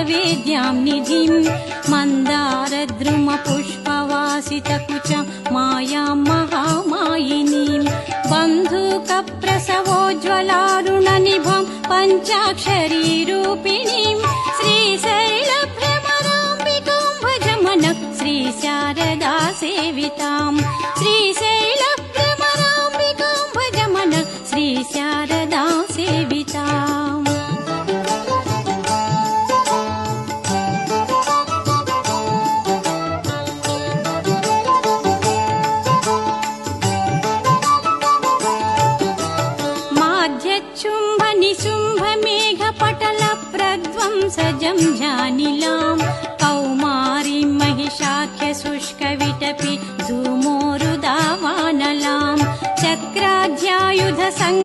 वेद्यां निधिं मन्दारद्रुम पुष्पवासितकुचं मायां महामायिनीं बन्धुकप्रसवोज्ज्वलारुणनिभं पञ्चाक्षरीरूपिणीं श्रीशैलभ्रमराम्बिकां भज मन श्रीशारदा सेवितां श्रीशैलभ्रमराम्बिकां भज मन श्रीशारदा सेविताम् सजं जानिलां कौमारीं महिषाख्यशुष्कविटपि धूमोरुदावानलां चक्राध्यायुध